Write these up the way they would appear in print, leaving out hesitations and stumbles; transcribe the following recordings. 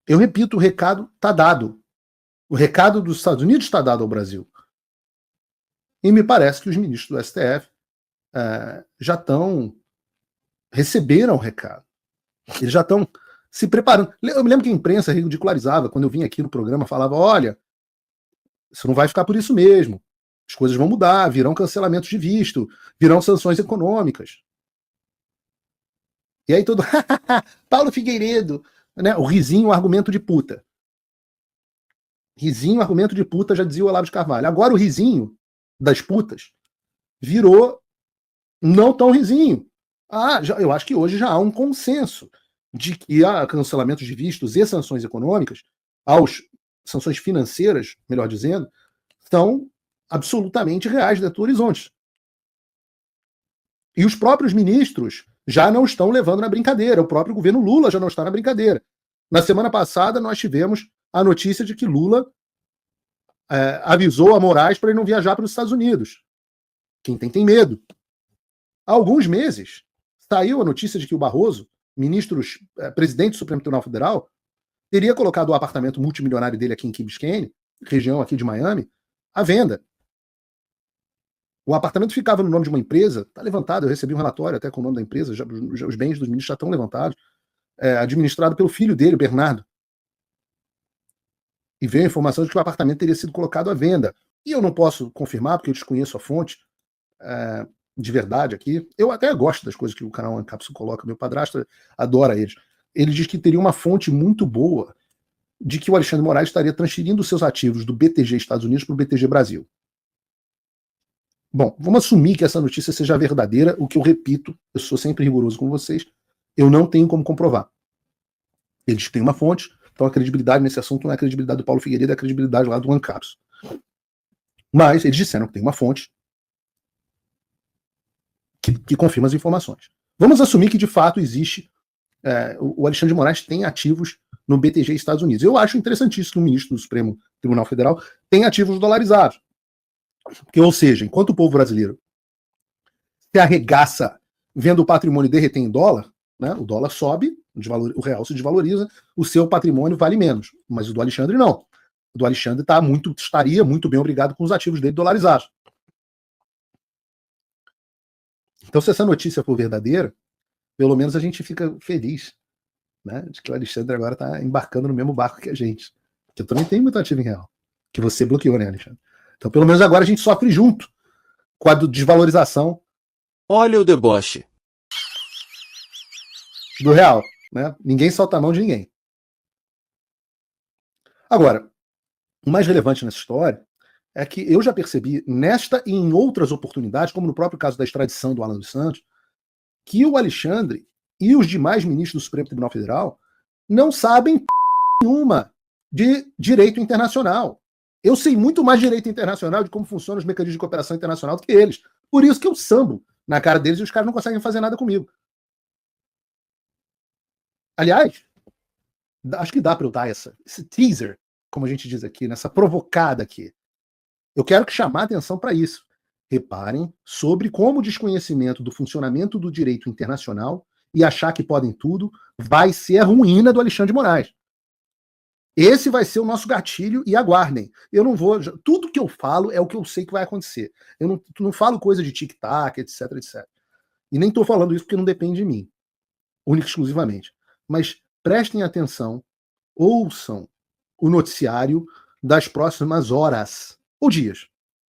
Eu repito, o recado está dado. O recado dos Estados Unidos está dado ao Brasil. E me parece que os ministros do STF já receberam o recado. Eles já estão se preparando. Eu me lembro que a imprensa ridicularizava, quando eu vim aqui no programa, falava, olha, isso não vai ficar por isso mesmo. As coisas vão mudar, virão cancelamentos de visto, virão sanções econômicas. E aí todo, Paulo Figueiredo, né? O risinho, argumento de puta. Risinho, argumento de puta, já dizia o Olavo de Carvalho. Agora o risinho das putas virou não tão risinho. Eu acho que hoje já há um consenso de que há cancelamentos de vistos e sanções econômicas, sanções financeiras, melhor dizendo, são absolutamente reais dentro do horizonte. E os próprios ministros já não estão levando na brincadeira. O próprio governo Lula já não está na brincadeira. Na semana passada, nós tivemos a notícia de que Lula avisou a Moraes para ele não viajar para os Estados Unidos. Quem tem medo. Há alguns meses, saiu a notícia de que o Barroso, presidente do Supremo Tribunal Federal, teria colocado o apartamento multimilionário dele aqui em Key Biscayne, região aqui de Miami, à venda. O apartamento ficava no nome de uma empresa, está levantado, eu recebi um relatório até com o nome da empresa, os bens dos ministros já estão levantados, administrado pelo filho dele, Bernardo. E veio a informação de que o apartamento teria sido colocado à venda. E eu não posso confirmar, porque eu desconheço a fonte de verdade aqui. Eu até gosto das coisas que o canal Ancapsul coloca, meu padrasto adora eles. Ele diz que teria uma fonte muito boa de que o Alexandre de Moraes estaria transferindo os seus ativos do BTG Estados Unidos para o BTG Brasil. Bom, vamos assumir que essa notícia seja verdadeira, o que eu repito, eu sou sempre rigoroso com vocês, eu não tenho como comprovar. Eles têm uma fonte, então a credibilidade nesse assunto não é a credibilidade do Paulo Figueiredo, é a credibilidade lá do Ancapsul. Mas eles disseram que tem uma fonte que confirma as informações. Vamos assumir que de fato existe, o Alexandre de Moraes tem ativos no BTG Estados Unidos. Eu acho interessantíssimo que o ministro do Supremo Tribunal Federal tem ativos dolarizados. Ou seja, enquanto o povo brasileiro se arregaça vendo o patrimônio derreter em dólar, né, o dólar sobe, o real se desvaloriza, o seu patrimônio vale menos. Mas o do Alexandre não. O do Alexandre estaria muito bem obrigado com os ativos dele dolarizados. Então, se essa notícia for verdadeira, pelo menos a gente fica feliz, né, de que o Alexandre agora está embarcando no mesmo barco que a gente. Porque eu também tenho muito ativo em real. Que você bloqueou, né, Alexandre? Então, pelo menos agora a gente sofre junto com a desvalorização. Olha o deboche Do real, né? Ninguém solta a mão de ninguém. Agora, o mais relevante nessa história é que eu já percebi nesta e em outras oportunidades, como no próprio caso da extradição do Alan dos Santos, que o Alexandre e os demais ministros do Supremo Tribunal Federal não sabem nenhuma de direito internacional. Eu sei muito mais direito internacional, de como funcionam os mecanismos de cooperação internacional do que eles. Por isso que eu sambo na cara deles e os caras não conseguem fazer nada comigo. Aliás, acho que dá para eu dar esse teaser, como a gente diz aqui, nessa provocada aqui. Eu quero chamar a atenção para isso. Reparem sobre como o desconhecimento do funcionamento do direito internacional e achar que podem tudo vai ser a ruína do Alexandre de Moraes. Esse vai ser o nosso gatilho e aguardem. Eu não vou. Tudo que eu falo é o que eu sei que vai acontecer. Eu não falo coisa de tic-tac, etc, etc. E nem estou falando isso porque não depende de mim, única e exclusivamente. Mas prestem atenção, ouçam o noticiário das próximas horas, ou dias,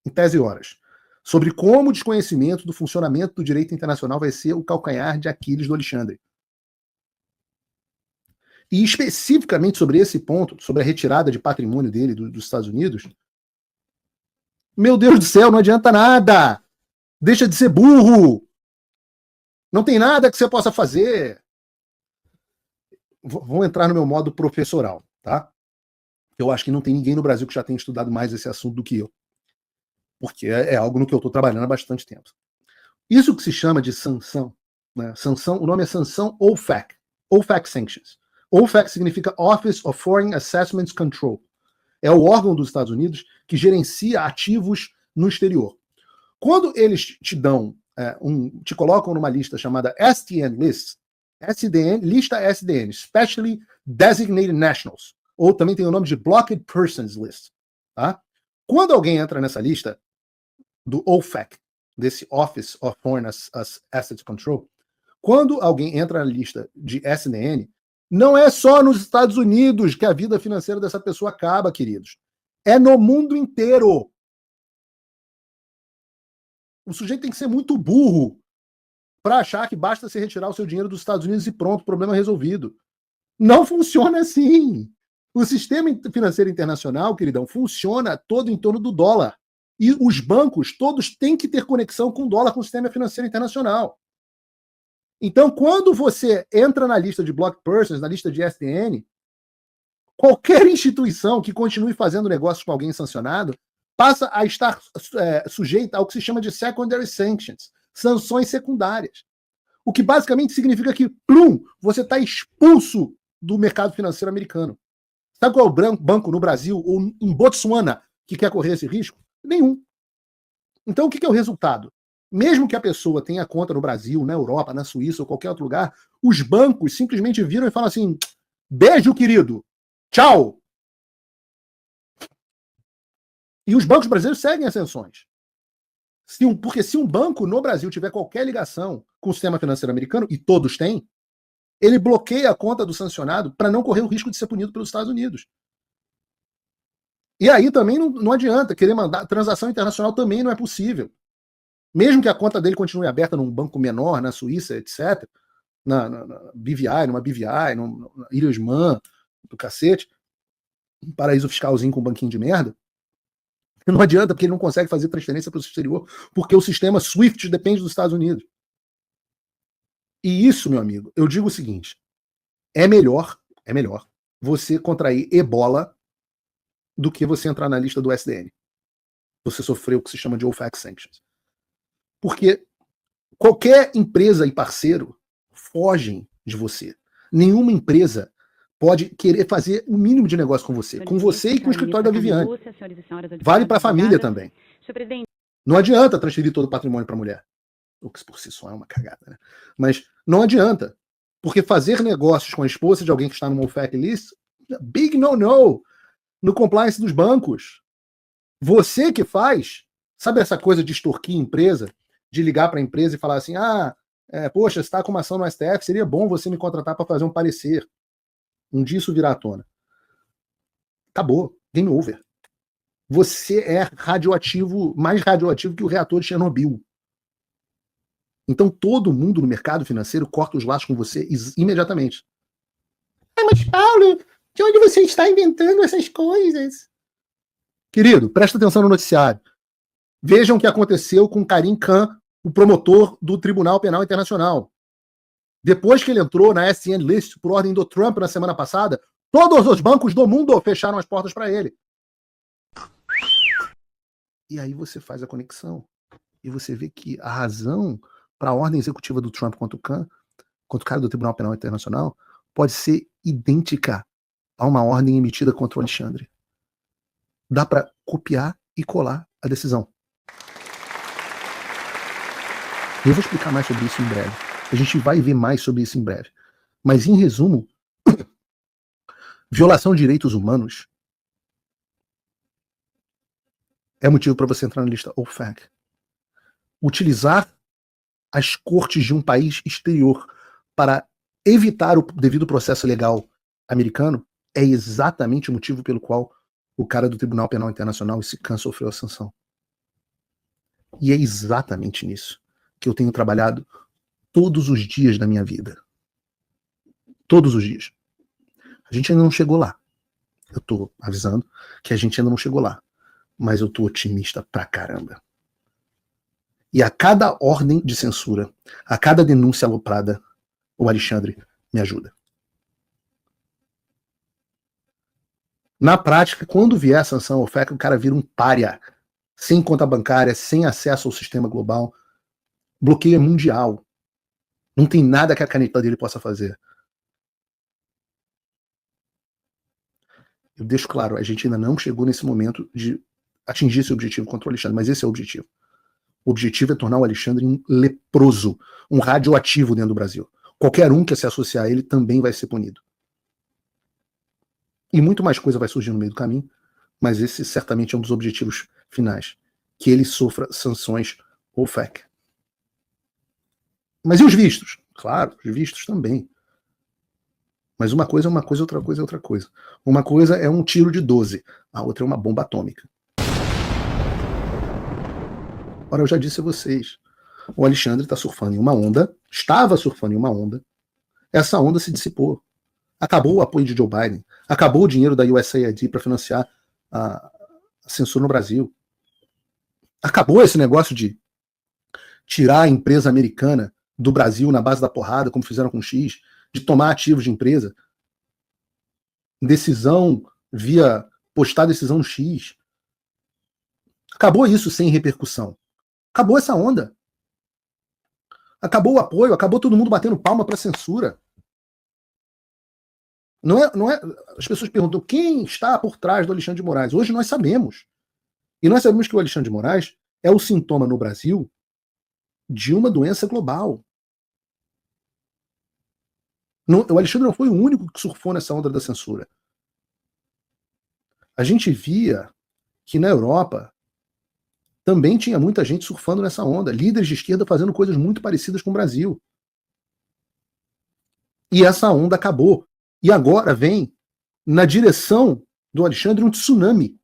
em tese horas, sobre como o desconhecimento do funcionamento do direito internacional vai ser o calcanhar de Aquiles do Alexandre. E especificamente sobre esse ponto, sobre a retirada de patrimônio dele dos Estados Unidos, meu Deus do céu, não adianta nada! Deixa de ser burro! Não tem nada que você possa fazer. Vou entrar no meu modo professoral, tá? Eu acho que não tem ninguém no Brasil que já tenha estudado mais esse assunto do que eu. Porque é algo no que eu estou trabalhando há bastante tempo. Isso que se chama de sanção, né? Sanção, o nome é sanção OFAC, OFAC Sanctions. OFAC significa Office of Foreign Assessments Control. É o órgão dos Estados Unidos que gerencia ativos no exterior. Quando eles te dão, te colocam numa lista chamada STN List, SDN, lista SDN, Specially Designated Nationals, ou também tem o nome de Blocked Persons List. Tá? Quando alguém entra nessa lista do OFAC, desse Office of Foreign Assets Control, quando alguém entra na lista de SDN, não é só nos Estados Unidos que a vida financeira dessa pessoa acaba, queridos. É no mundo inteiro. O sujeito tem que ser muito burro para achar que basta se retirar o seu dinheiro dos Estados Unidos e pronto, problema resolvido. Não funciona assim. O sistema financeiro internacional, queridão, funciona todo em torno do dólar. E os bancos todos têm que ter conexão com o dólar, com o sistema financeiro internacional. Então, quando você entra na lista de Blocked Persons, na lista de SDN, qualquer instituição que continue fazendo negócios com alguém sancionado passa a estar sujeita ao que se chama de Secondary Sanctions, sanções secundárias. O que basicamente significa que, plum, você está expulso do mercado financeiro americano. Sabe qual é o banco no Brasil ou em Botsuana que quer correr esse risco? Nenhum. Então, o que é o resultado? Mesmo que a pessoa tenha conta no Brasil, na Europa, na Suíça ou qualquer outro lugar, os bancos simplesmente viram e falam assim: beijo, querido, tchau. E os bancos brasileiros seguem as sanções. Porque se um banco no Brasil tiver qualquer ligação com o sistema financeiro americano, e todos têm, ele bloqueia a conta do sancionado para não correr o risco de ser punido pelos Estados Unidos. E aí também não adianta querer mandar. Transação internacional também não é possível. Mesmo que a conta dele continue aberta num banco menor, na Suíça, etc., na BVI, numa BVI, na Ilhas Man, do cacete, um paraíso fiscalzinho com um banquinho de merda, não adianta, porque ele não consegue fazer transferência para o exterior, porque o sistema SWIFT depende dos Estados Unidos. E isso, meu amigo, eu digo o seguinte: é melhor você contrair ebola do que você entrar na lista do SDN. Você sofreu o que se chama de OFAC Sanctions. Porque qualquer empresa e parceiro fogem de você. Nenhuma empresa pode querer fazer o mínimo de negócio com você e com o escritório da Viviane. Vale para a família também. Não adianta transferir todo o patrimônio para a mulher. O que por si só é uma cagada, né? Mas não adianta. Porque fazer negócios com a esposa de alguém que está numa OFAC list, big no no compliance dos bancos. Você que faz, sabe essa coisa de extorquir empresa, de ligar para a empresa e falar assim: poxa, você está com uma ação no STF, seria bom você me contratar para fazer um parecer. Um dia isso virá à tona. Acabou. Game over. Você é radioativo, mais radioativo que o reator de Chernobyl. Então todo mundo no mercado financeiro corta os laços com você imediatamente. Mas Paulo, de onde você está inventando essas coisas? Querido, presta atenção no noticiário. Vejam o que aconteceu com Karim Khan, o promotor do Tribunal Penal Internacional. Depois que ele entrou na SN List por ordem do Trump na semana passada, todos os bancos do mundo fecharam as portas para ele. E aí você faz a conexão. E você vê que a razão para a ordem executiva do Trump contra o Khan, contra o cara do Tribunal Penal Internacional, pode ser idêntica a uma ordem emitida contra o Alexandre. Dá para copiar e colar a decisão. Eu vou explicar mais sobre isso em breve. A gente vai ver mais sobre isso em breve. Mas, em resumo, violação de direitos humanos é motivo para você entrar na lista OFAC. Utilizar as cortes de um país exterior para evitar o devido processo legal americano é exatamente o motivo pelo qual o cara do Tribunal Penal Internacional, esse Khan, sofreu a sanção. E é exatamente nisso que eu tenho trabalhado todos os dias da minha vida. Todos os dias. A gente ainda não chegou lá. Eu tô avisando que a gente ainda não chegou lá. Mas eu tô otimista pra caramba. E a cada ordem de censura, a cada denúncia aloprada, o Alexandre me ajuda. Na prática, quando vier a sanção OFAC, o cara vira um pária, sem conta bancária, sem acesso ao sistema global, bloqueio mundial. Não tem nada que a caneta dele possa fazer. Eu deixo claro, a gente ainda não chegou nesse momento de atingir esse objetivo contra o Alexandre, mas esse é o objetivo. O objetivo é tornar o Alexandre um leproso, um radioativo dentro do Brasil. qualquer um que se associar a ele também vai ser punido. E muito mais coisa vai surgir no meio do caminho, mas esse certamente é um dos objetivos finais, que ele sofra sanções OFAC. Mas e os vistos? Claro, os vistos também. Mas uma coisa é uma coisa, outra coisa é outra coisa. Uma coisa é um tiro de 12, a outra é uma bomba atômica. Ora, eu já disse a vocês, o Alexandre está surfando em uma onda, estava surfando em uma onda, essa onda se dissipou. Acabou o apoio de Joe Biden, acabou o dinheiro da USAID para financiar a censura no Brasil. Acabou esse negócio de tirar a empresa americana do Brasil na base da porrada, como fizeram com o X, de tomar ativos de empresa. Decisão via postar decisão X. Acabou isso sem repercussão. Acabou essa onda. Acabou o apoio, acabou todo mundo batendo palma para censura. Não é. As pessoas perguntam quem está por trás do Alexandre de Moraes. Hoje nós sabemos. E nós sabemos que o Alexandre de Moraes é o sintoma no Brasil de uma doença global. O Alexandre não foi o único que surfou nessa onda da censura. A gente via que na Europa também tinha muita gente surfando nessa onda, líderes de esquerda fazendo coisas muito parecidas com o Brasil. E essa onda acabou. E agora vem, na direção do Alexandre, um tsunami